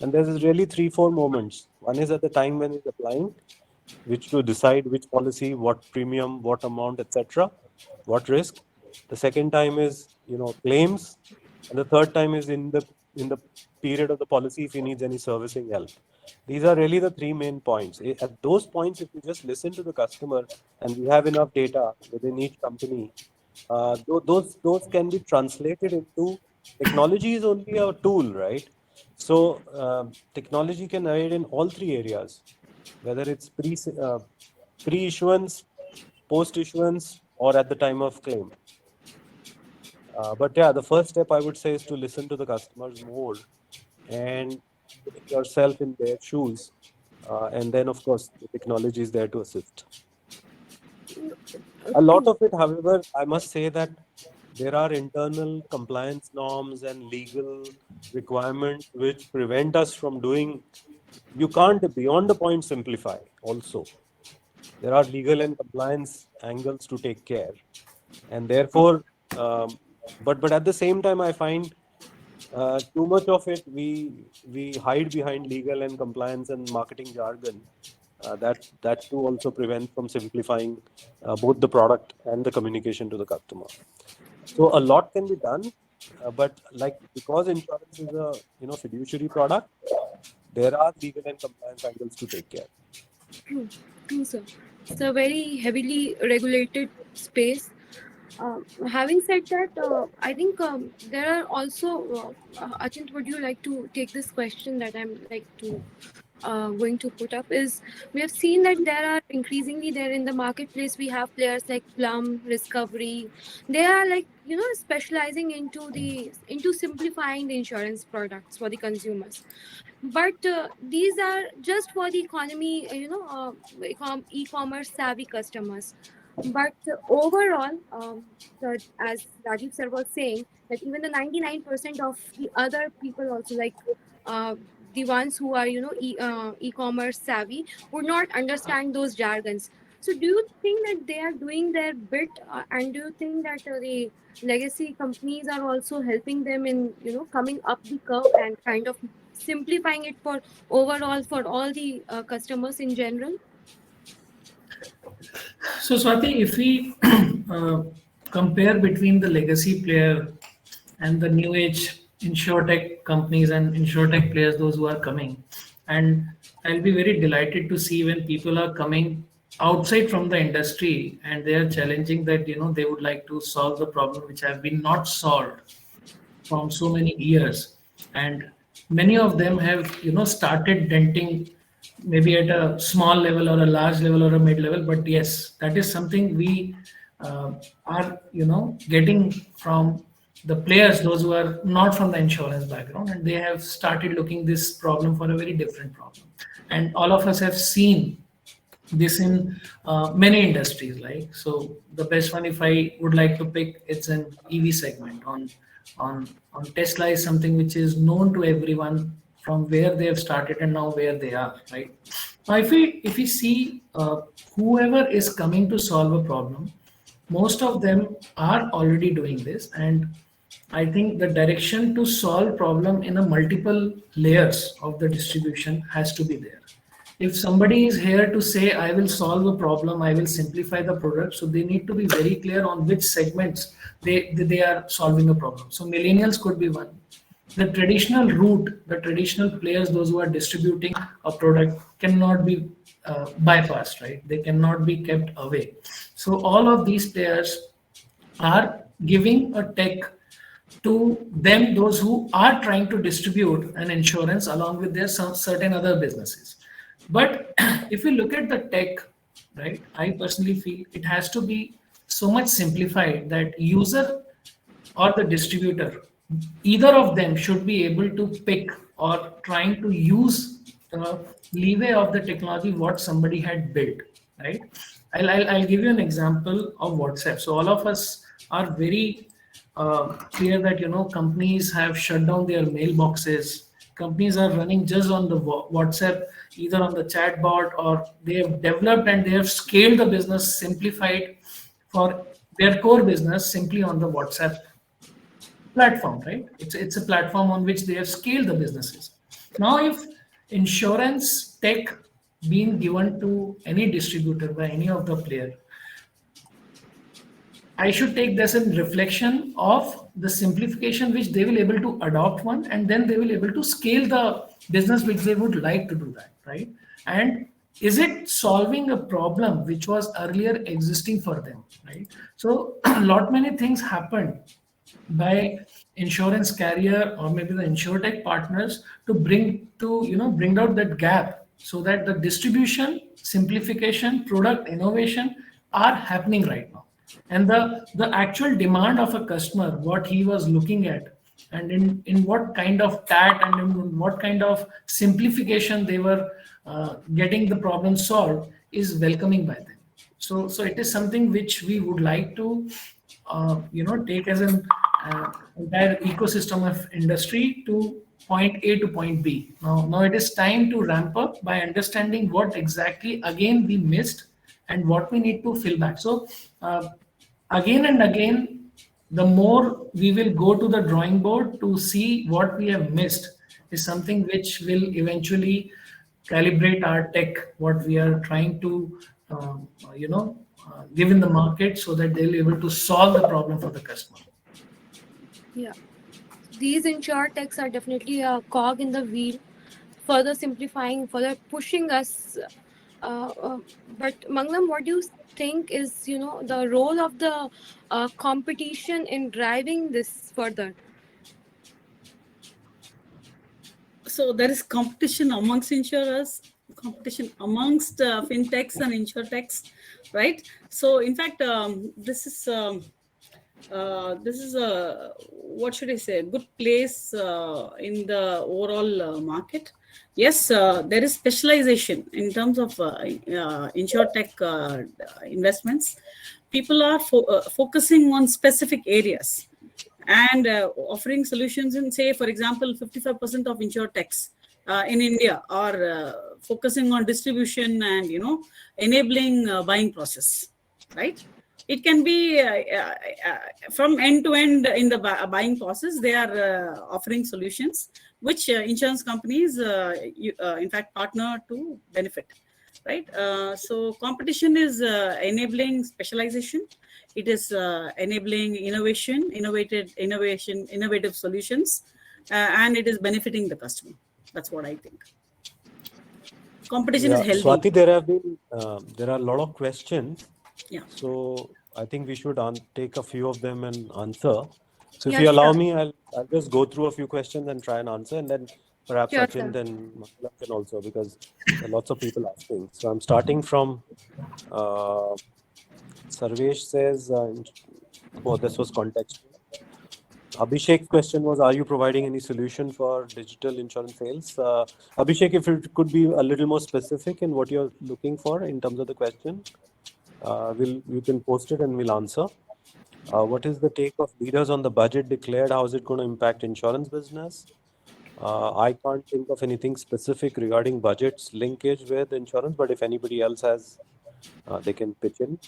[SPEAKER 4] And there's really 3-4 moments. One is at the time when he's applying, which to decide which policy, what premium, what amount, etc., what risk. The second time is claims, and the third time is in the period of the policy if he needs any servicing help. These are really the 3 main points. At those points, if you just listen to the customer, and we have enough data within each company, those can be translated into, technology is only a tool, right? So technology can aid in all 3 areas, whether it's pre-issuance, post-issuance, or at the time of claim. But yeah, the first step I would say is to listen to the customers more and put yourself in their shoes. And then, of course, the technology is there to assist. A lot of it, however, I must say that there are internal compliance norms and legal requirements which prevent us from doing. You can't, beyond the point, simplify also. There are legal and compliance angles to take care. And therefore, but at the same time, I find too much of it, we hide behind legal and compliance and marketing jargon. That too also prevents from simplifying both the product and the communication to the customer. So a lot can be done, but because insurance is a fiduciary product, there are legal and compliance angles to take care.
[SPEAKER 2] True, sir. It's a very heavily regulated space. Having said that, I think there are also, Achint, would you like to take this question that I'm going to put up? Is we have seen that there are increasingly there in the marketplace, we have players like Plum, Discovery. They are specializing into simplifying the insurance products for the consumers. But these are just for the economy, e-commerce savvy customers. But overall, as Rajiv sir was saying, that even the 99% of the other people also, like the ones who are e-commerce savvy would not understand those jargons. So do you think that they are doing their bit, and do you think that the legacy companies are also helping them in coming up the curve and kind of simplifying it for overall for all the customers in general?
[SPEAKER 5] So, Swati, if we compare between the legacy player and the new age insurtech companies and insurtech players, those who are coming, and I'll be very delighted to see when people are coming outside from the industry and they are challenging that they would like to solve the problem which have been not solved from so many years, and many of them have started denting maybe at a small level or a large level or a mid level. But yes, that is something we are getting from the players, those who are not from the insurance background, and they have started looking this problem for a very different problem. And all of us have seen this in many industries. Like, so the best one, if I would like to pick, it's an EV segment. On Tesla is something which is known to everyone from where they have started and now where they are, right? Now if we see whoever is coming to solve a problem, most of them are already doing this, and I think the direction to solve problem in a multiple layers of the distribution has to be there. If somebody is here to say, I will solve a problem, I will simplify the product, so they need to be very clear on which segments they are solving a problem. So millennials could be one. The traditional route, the traditional players, those who are distributing a product, cannot be bypassed, right? They cannot be kept away. So all of these players are giving a tech to them, those who are trying to distribute an insurance along with their certain other businesses. But if we look at the tech, right, I personally feel it has to be so much simplified that user or the distributor, either of them should be able to pick or trying to use the leeway of the technology what somebody had built, right? I'll give you an example of WhatsApp. So all of us are very clear that companies have shut down their mailboxes. Companies are running just on the WhatsApp, either on the chatbot, or they have developed and they have scaled the business, simplified for their core business simply on the WhatsApp platform, right? It's a platform on which they have scaled the businesses. Now, if insurance tech being given to any distributor by any of the player, I should take this in reflection of the simplification which they will able to adopt one, and then they will able to scale the business which they would like to do that, right? And is it solving a problem which was earlier existing for them, right? So lot many things happened by insurance carrier or maybe the insurtech partners to bring out that gap, so that the distribution, simplification, product innovation are happening right now. And the actual demand of a customer, what he was looking at, and in what kind of tat and in what kind of simplification they were getting the problem solved, is welcoming by them. So it is something which we would like to take as an entire ecosystem of industry to point A to point B. Now it is time to ramp up by understanding what exactly again we missed and what we need to fill back. So again and again, the more we will go to the drawing board to see what we have missed is something which will eventually calibrate our tech, what we are trying to give in the market, so that they'll be able to solve the problem for the customer.
[SPEAKER 2] Yeah, these insurtechs are definitely a cog in the wheel, further simplifying, further pushing us. But Manglam, what do you think is the role of the competition in driving this further?
[SPEAKER 3] So there is competition amongst insurers, competition amongst fintechs and insurtechs, right? So in fact, this is a, what should I say, a good place in the overall market. Yes, there is specialization in terms of insurtech investments. People are focusing on specific areas and offering solutions in, say, for example, 55% of insurtechs in India are focusing on distribution and enabling buying process, right? It can be from end to end in the buying process. They are offering solutions which insurance companies, in fact, partner to benefit, right? So competition is enabling specialization. It is enabling innovative solutions, and it is benefiting the customer. That's what I think. Competition is healthy.
[SPEAKER 4] Swati, there are a lot of questions.
[SPEAKER 3] Yeah.
[SPEAKER 4] So I think we should take a few of them and answer. So if
[SPEAKER 2] Yeah,
[SPEAKER 4] you allow
[SPEAKER 2] sure.
[SPEAKER 4] me, I'll just go through a few questions and try and answer, and then perhaps
[SPEAKER 2] Sure,
[SPEAKER 4] Sachin
[SPEAKER 2] sir.
[SPEAKER 4] and Mangala can also, because there are lots of people asking. So I'm starting from Sarvesh says, this was contextual. Abhishek's question was, are you providing any solution for digital insurance sales? Abhishek, if it could be a little more specific in what you're looking for in terms of the question, you can post it and we'll answer. What is the take of leaders on the budget declared? How is it going to impact insurance business? I can't think of anything specific regarding budgets linkage with insurance, but if anybody else has, they can pitch in.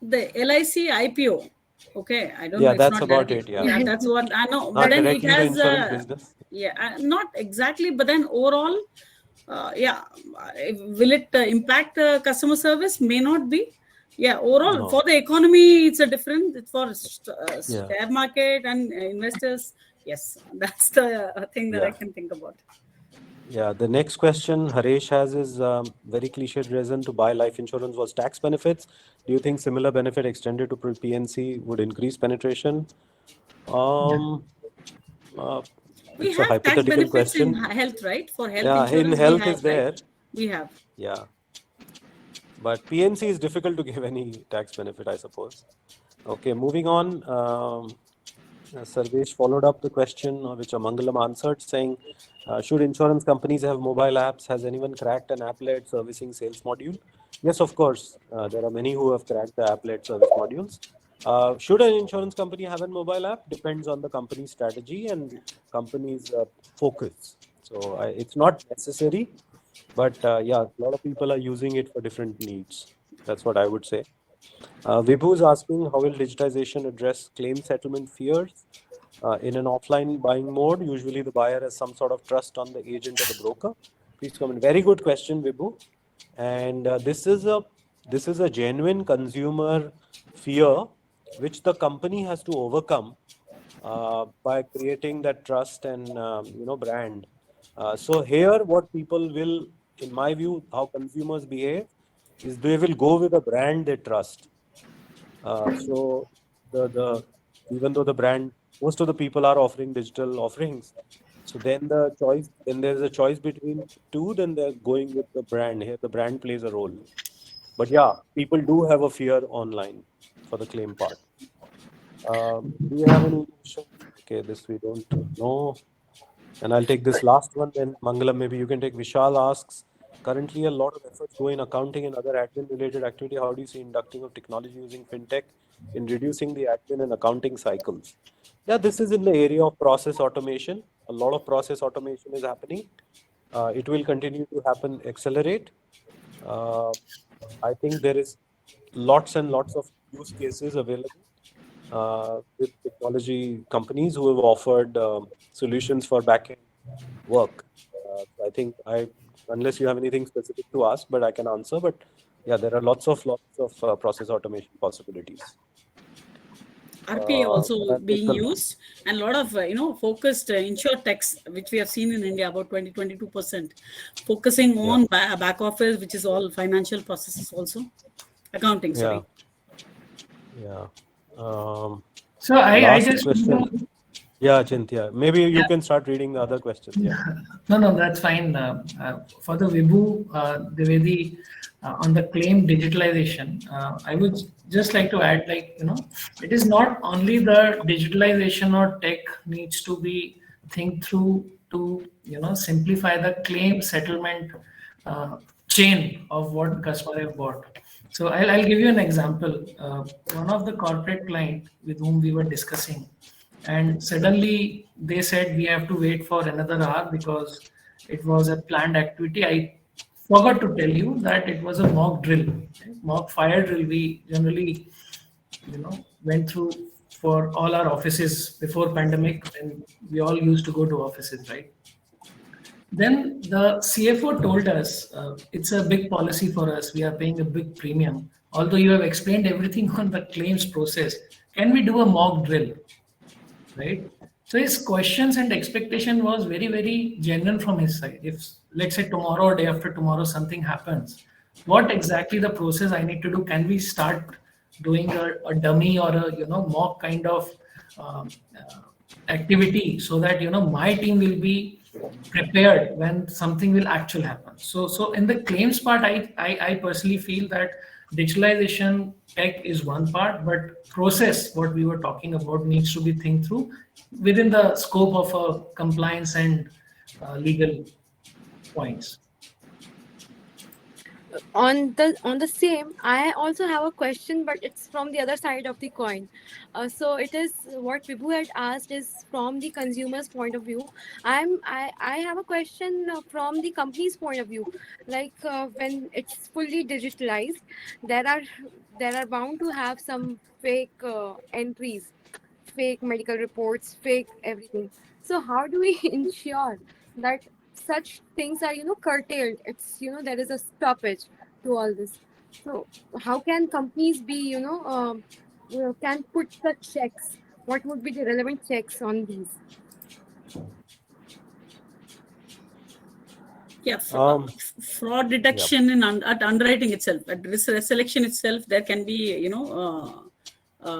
[SPEAKER 3] The LIC IPO. Okay, I don't know.
[SPEAKER 4] Yeah,
[SPEAKER 3] It's
[SPEAKER 4] that's
[SPEAKER 3] not
[SPEAKER 4] about
[SPEAKER 3] directly,
[SPEAKER 4] it. Yeah,
[SPEAKER 3] that's what I know.
[SPEAKER 4] not
[SPEAKER 3] But then it
[SPEAKER 4] directly the
[SPEAKER 3] has,
[SPEAKER 4] insurance business.
[SPEAKER 3] not exactly. But then overall, will it impact customer service? May not be. Yeah, overall
[SPEAKER 4] No.
[SPEAKER 3] for the economy, it's a different. It's for
[SPEAKER 4] Yeah.
[SPEAKER 3] share market and investors. Yes, that's the thing that I can think about.
[SPEAKER 4] Yeah, the next question Haresh has is very cliched reason to buy life insurance was tax benefits. Do you think similar benefit extended to PNC would increase penetration?
[SPEAKER 3] We
[SPEAKER 4] It's a
[SPEAKER 3] have tax
[SPEAKER 4] hypothetical
[SPEAKER 3] benefits
[SPEAKER 4] question.
[SPEAKER 3] in health, right? For health
[SPEAKER 4] Yeah,
[SPEAKER 3] insurance,
[SPEAKER 4] in health
[SPEAKER 3] we have,
[SPEAKER 4] is there.
[SPEAKER 3] Right? We have.
[SPEAKER 4] Yeah. But PNC is difficult to give any tax benefit, I suppose. Okay, moving on. Sarvesh followed up the question, which Amangalam answered, saying, should insurance companies have mobile apps? Has anyone cracked an app-led servicing sales module? Yes, of course. There are many who have cracked the app-led service modules. Should an insurance company have a mobile app? Depends on the company's strategy and company's focus. So it's not necessary, but yeah, a lot of people are using it for different needs. That's what I would say. Vibhu is asking, how will digitization address claim settlement fears? In an offline buying mode, usually the buyer has some sort of trust on the agent or the broker. Please comment. Very good question, Vibhu. And this is a genuine consumer fear which the company has to overcome by creating that trust and brand. So here, what people will, in my view, how consumers behave is they will go with a brand they trust. So even though the brand, most of the people are offering digital offerings, so then there's a choice between two, then they're going with the brand. Here the brand plays a role. But yeah, people do have a fear online for the claim part. Do you have any question? Okay, this we don't know. And I'll take this last one, then Mangalam, maybe you can take. Vishal asks, currently a lot of efforts go in accounting and other admin related activity. How do you see inducting of technology using fintech in reducing the admin and accounting cycles? Yeah, this is in the area of process automation. A lot of process automation is happening. It will continue to happen, accelerate. I think there is lots and lots of use cases available with technology companies who have offered solutions for backend work. I think unless you have anything specific to ask, but I can answer. But yeah, there are lots of process automation possibilities.
[SPEAKER 3] RPA also being used, and a lot of focused insurtechs, which we have seen in India, about 22%, focusing on back office, which is all financial processes also, accounting. Sorry.
[SPEAKER 4] Yeah.
[SPEAKER 5] So I just
[SPEAKER 4] question. Yeah, Chinthya. Maybe you can start reading the other questions. Yeah.
[SPEAKER 5] No, that's fine. For the Vibhu, Devedi, on the claim digitalization, I would just like to add, it is not only the digitalization or tech needs to be think through to, simplify the claim settlement chain of what customer have bought. So I'll give you an example. One of the corporate client with whom we were discussing, and suddenly they said we have to wait for another hour because it was a planned activity. I forgot to tell you that it was a mock drill, okay? Mock fire drill. We generally, went through for all our offices before pandemic, and we all used to go to offices, right? Then the CFO told us, it's a big policy for us. We are paying a big premium. Although you have explained everything on the claims process, can we do a mock drill? Right? So his questions and expectation was very, very genuine from his side. If, let's say, tomorrow or day after tomorrow something happens, what exactly the process I need to do? Can we start doing a dummy or a mock kind of um, activity, so that my team will be prepared when something will actually happen? So in the claims part, I personally feel that digitalization tech is one part, but process, what we were talking about, needs to be think through within the scope of compliance and legal points.
[SPEAKER 2] On the same, I also have a question, but it's from the other side of the coin. So it is what Vibhu had asked is from the consumer's point of view. I have a question from the company's point of view. Like when it's fully digitalized, there are there are bound to have some fake entries, fake medical reports, fake everything. So how do we ensure that such things are curtailed? It's there is a stoppage to all this. So how can companies be can put the checks? What would be the relevant checks on these?
[SPEAKER 3] Yeah,
[SPEAKER 4] Um,
[SPEAKER 3] fraud detection in at underwriting itself, at risk selection itself, there can be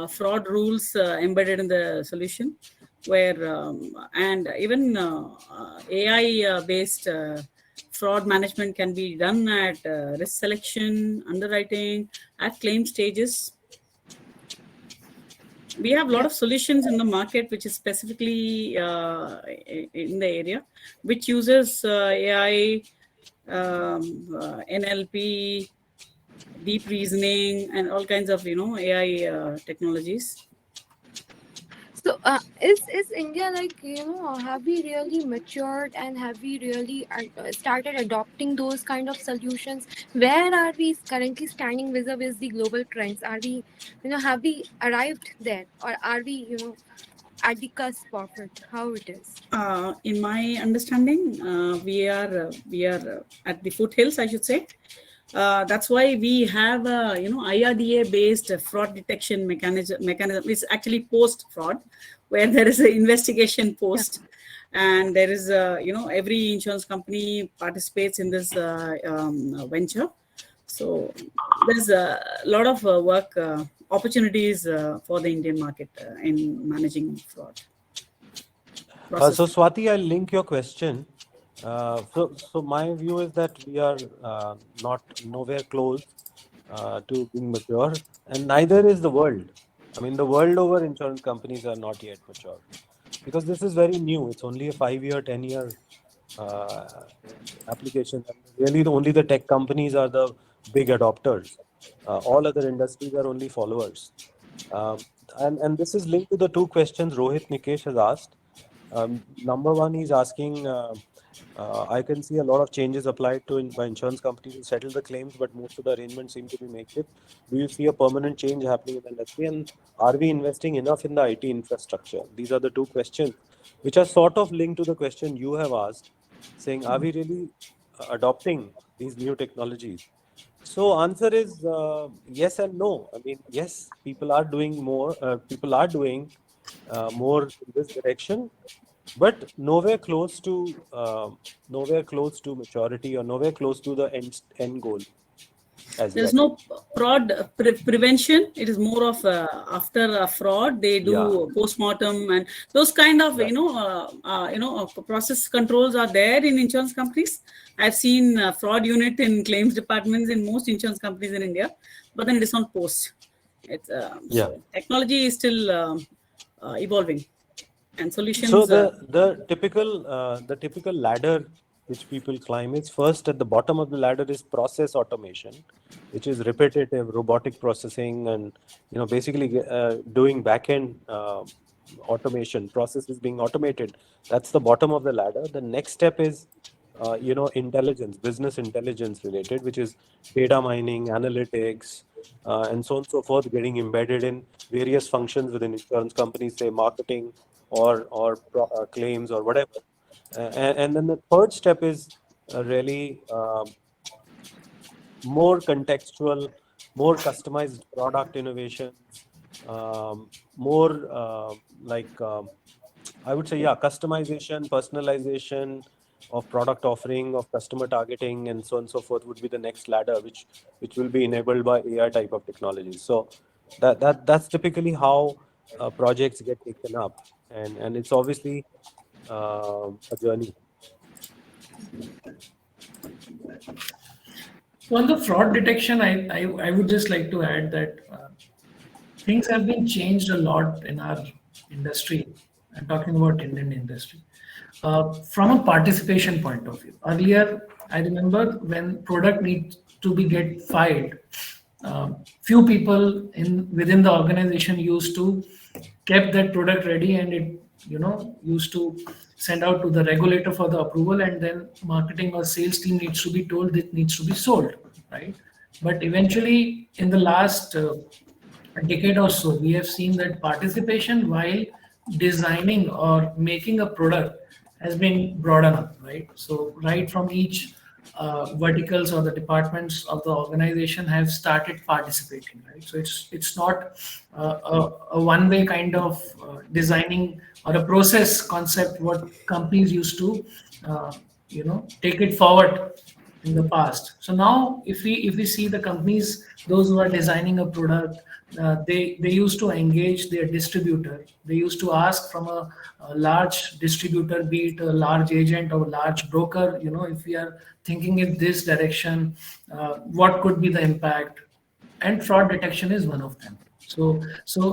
[SPEAKER 3] fraud rules embedded in the solution, where and even AI based fraud management can be done at risk selection, underwriting, at claim stages. We have a lot of solutions in the market which is specifically in the area, which uses AI, NLP, deep reasoning, and all kinds of AI technologies.
[SPEAKER 2] So is India like have we really matured and have we really started adopting those kind of solutions? Where are we currently standing vis-a-vis the global trends? Are we have we arrived there, or are we at the cusp of it? How it is?
[SPEAKER 3] In my understanding, we are at the foothills, I should say. That's why we have a IRDA based fraud detection mechanism. It's actually post fraud, where there is an investigation post, and there is every insurance company participates in this venture. So there's a lot of work opportunities for the Indian market in managing fraud.
[SPEAKER 4] So Swati, I'll link your question. So my view is that we are nowhere close to being mature, and neither is the world. I mean, the world over, insurance companies are not yet mature, because this is very new. It's only a 5-year, 10-year application. Really, only the tech companies are the big adopters. All other industries are only followers. And this is linked to the two questions Rohit Nikesh has asked. Number one, he's asking, I can see a lot of changes applied by insurance companies to settle the claims, but most of the arrangements seem to be makeshift. Do you see a permanent change happening in the industry? And are we investing enough in the IT infrastructure? These are the two questions, which are sort of linked to the question you have asked, saying, are we really adopting these new technologies? So answer is yes and no. I mean, yes, people are doing more. People are doing more in this direction, but nowhere close to maturity, or nowhere close to the end goal.
[SPEAKER 3] There's no fraud prevention. It is more of after a fraud they do post-mortem, and those kind of process controls are there in insurance companies. I've seen fraud unit in claims departments in most insurance companies in India, but then it is not post. It's so technology is still evolving, and solutions.
[SPEAKER 4] So the typical ladder which people climb is, first at the bottom of the ladder is process automation, which is repetitive robotic processing, and basically doing back-end automation, processes being automated. That's the bottom of the ladder. The next step is intelligence, business intelligence related, which is data mining, analytics, and so on and so forth, getting embedded in various functions within insurance companies, say marketing or claims or whatever. And then the third step is really more contextual, more customized product innovations, more I would say, customization, personalization of product offering, of customer targeting, and so on and so forth would be the next ladder, which will be enabled by AI type of technologies. So that's typically how projects get taken up, and it's obviously a journey.
[SPEAKER 5] So on the fraud detection, I would just like to add that things have been changed a lot in our industry. I'm talking about Indian industry. From a participation point of view, earlier I remember when product needs to be get filed, few people within the organization used to kept that product ready, and it used to send out to the regulator for the approval, and then marketing or sales team needs to be told it needs to be sold, right? But eventually in the last a decade or so, we have seen that participation while designing or making a product has been broadened up, right? So right from each verticals or the departments of the organization have started participating, right? So it's not a one-way kind of designing or a process concept what companies used to take it forward in the past. So now if we see the companies, those who are designing a product, they used to engage their distributor. They used to ask from a large distributor, be it a large agent or a large broker, if we are thinking in this direction, what could be the impact? And fraud detection is one of them. So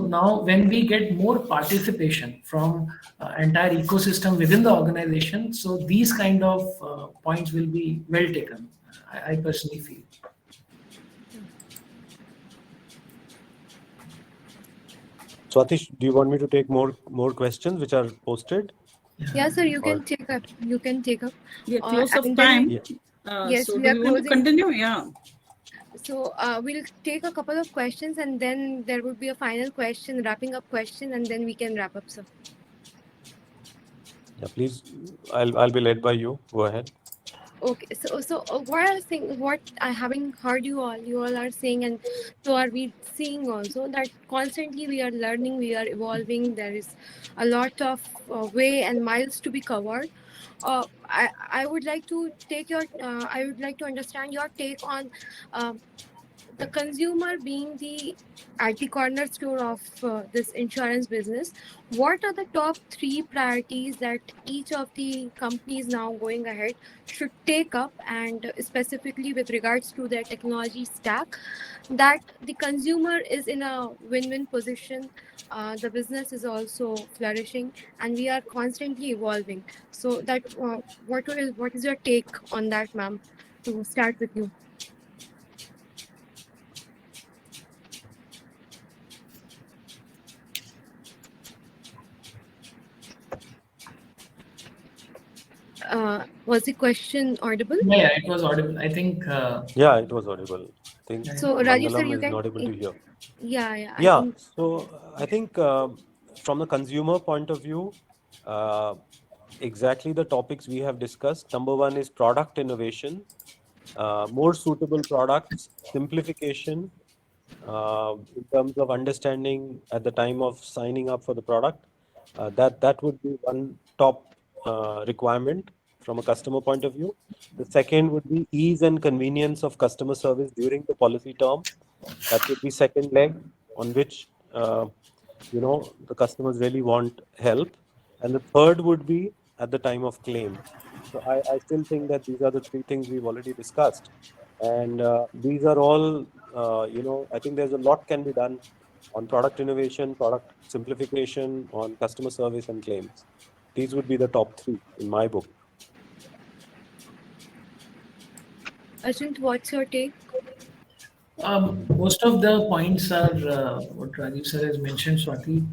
[SPEAKER 5] now when we get more participation from entire ecosystem within the organization, so these kind of points will be well taken, I personally feel.
[SPEAKER 4] Swatish, do you want me to take more questions which are posted?
[SPEAKER 2] Yeah, sir, you can take up.
[SPEAKER 3] Yeah, close of
[SPEAKER 2] and
[SPEAKER 3] time.
[SPEAKER 2] then- Yes,
[SPEAKER 3] so
[SPEAKER 2] we
[SPEAKER 3] do
[SPEAKER 2] are
[SPEAKER 3] you want to
[SPEAKER 2] closing.
[SPEAKER 3] continue? Yeah.
[SPEAKER 2] So we'll take a couple of questions, and then there would be a final question, wrapping up question, and then we can wrap up, sir.
[SPEAKER 4] Yeah, please. I'll be led by you. Go ahead.
[SPEAKER 2] Okay, so what I was saying, what I having heard you all are saying, and so are we seeing also that constantly we are learning, we are evolving. There is a lot of way and miles to be covered. I would like to I would like to understand your take on the consumer being at the cornerstone of this insurance business. What are the top 3 priorities that each of the companies now going ahead should take up, and specifically with regards to their technology stack, that the consumer is in a win-win position, the business is also flourishing, and we are constantly evolving. So that what is your take on that, ma'am? To start with you. Was the question audible?
[SPEAKER 5] Yeah, it was audible. I think.
[SPEAKER 4] Yeah, it was audible. I think
[SPEAKER 2] So Rajiv sir,
[SPEAKER 4] Mangalam
[SPEAKER 2] you
[SPEAKER 4] is
[SPEAKER 2] can.
[SPEAKER 4] not able to hear.
[SPEAKER 2] Yeah.
[SPEAKER 4] Yeah. So I think from the consumer point of view, exactly the topics we have discussed. Number one is product innovation, more suitable products, simplification in terms of understanding at the time of signing up for the product. That would be one top requirement from a customer point of view. The second would be ease and convenience of customer service during the policy term. That would be second leg on which the customers really want help. And the third would be at the time of claim. So I still think that these are the 3 things we've already discussed. And these are all, I think there's a lot can be done on product innovation, product simplification, on customer service and claims. These would be the top 3 in my book.
[SPEAKER 2] Ashwin, what's your take?
[SPEAKER 5] Most of the points are what Rajiv sir has mentioned, Swati.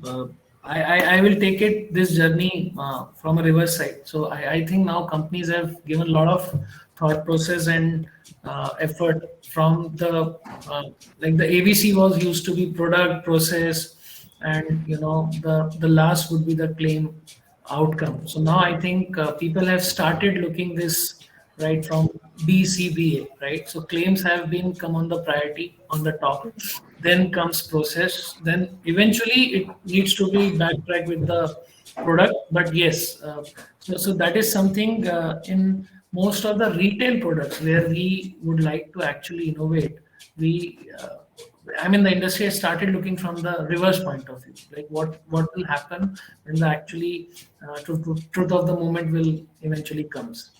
[SPEAKER 5] I will take this journey from a reverse side. So I think now companies have given a lot of thought process and effort from the like the ABC was used to be product, process, and the last would be the claim outcome. So now I think people have started looking this right from BCBA, right? So claims have been come on the priority on the top, then comes process, then eventually it needs to be backtracked with the product. But yes, so that is something in most of the retail products where we would like to actually innovate. We I mean, the industry has started looking from the reverse point of view, like what will happen when the actually truth of the moment will eventually comes.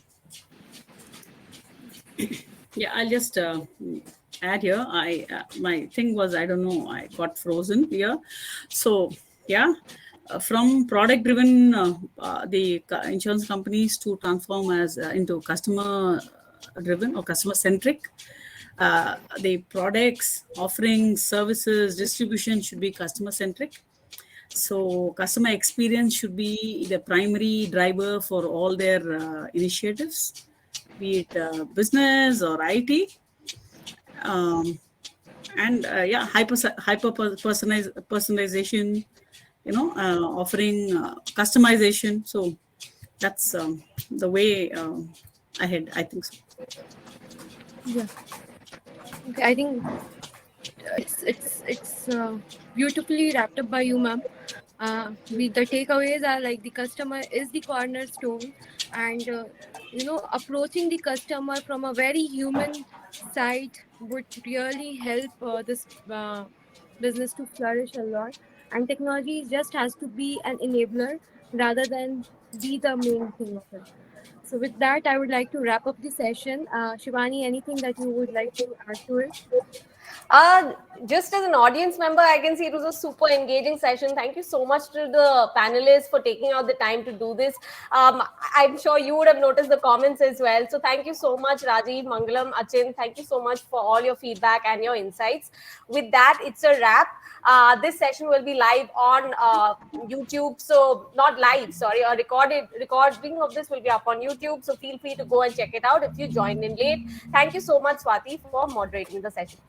[SPEAKER 3] Yeah, I'll just add here. My thing was, I don't know, I got frozen here. So yeah, from product driven, the insurance companies to transform as into customer driven or customer centric. The products, offerings, services, distribution should be customer centric. So customer experience should be the primary driver for all their initiatives, be it business or IT. And yeah, hyper personalization, offering customization. So that's the way ahead, I think so.
[SPEAKER 2] Yeah. Okay, I think it's beautifully wrapped up by you, ma'am. The takeaways are like the customer is the cornerstone, and approaching the customer from a very human side would really help this business to flourish a lot. And technology just has to be an enabler rather than be the main thing of it. So with that, I would like to wrap up the session. Shivani, anything that you would like to add to it?
[SPEAKER 1] Just as an audience member, I can see it was a super engaging session. Thank you so much to the panelists for taking out the time to do this. I'm sure you would have noticed the comments as well. So thank you so much, Rajiv, Mangalam, Achin. Thank you so much for all your feedback and your insights. With that, it's a wrap. This session will be live on YouTube. So not live, sorry, a recording of this will be up on YouTube. So feel free to go and check it out if you joined in late. Thank you so much, Swati, for moderating the session.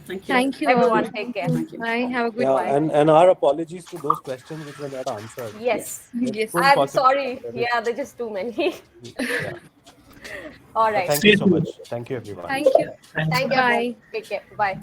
[SPEAKER 3] Thank you.
[SPEAKER 2] Thank you,
[SPEAKER 1] Everyone,
[SPEAKER 2] all.
[SPEAKER 1] take care.
[SPEAKER 3] Thank you.
[SPEAKER 2] Bye. Have a good
[SPEAKER 4] Yeah,
[SPEAKER 2] one.
[SPEAKER 4] and our apologies to those questions which were not answered.
[SPEAKER 1] Yes.
[SPEAKER 2] Yes.
[SPEAKER 4] Couldn't
[SPEAKER 1] I'm
[SPEAKER 4] possibly-
[SPEAKER 1] sorry. Yeah, they're just too many.
[SPEAKER 4] Yeah.
[SPEAKER 1] All
[SPEAKER 4] But
[SPEAKER 1] right.
[SPEAKER 4] thank you so much. Thank you, everyone.
[SPEAKER 2] Thank you.
[SPEAKER 5] Thanks.
[SPEAKER 1] Thank you.
[SPEAKER 2] Bye.
[SPEAKER 1] Everyone. Take care. Bye.